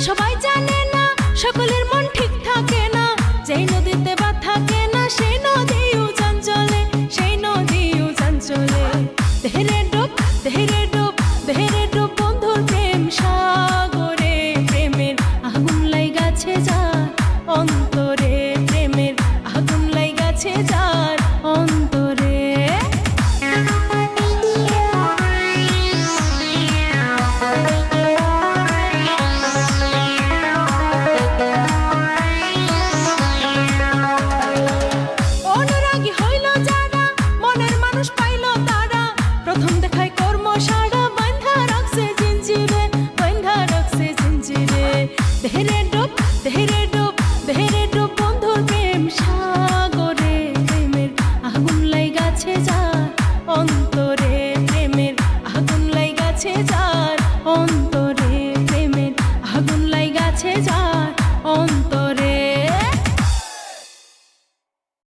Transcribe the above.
সবাই জানে না, সকলের মন ঠিক থাকে না, যেই নদীতে বাঁধ থাকে না সেই নদীও চঞ্চলে, সেই নদীও চঞ্চলে। দেহেরে ডুব, দেহেরে ডুব, দেহেরে ডুব বন্ধুর প্রেম সাগরে, প্রেমের আগুন লাইগাছে যার অন্তরে, প্রেমের আগুন লাইগাছে যার অন্তরে। প্রথম দেখায় কর্ম সারা বাঁধা রাখছে জিঞ্জিরে, বাঁধা রাখছে জিঞ্জিরে। দেহেরে ডুব, দেহেরে ডুব, দেহেরে ডুব বন্ধুর প্রেম সাগরে, প্রেমের আগুন লাইগাছে যার অন্তরে, প্রেমের আগুন লাইগাছে যার অন্তরে, প্রেমের আগুন লাইগাছে যার অন্তরে।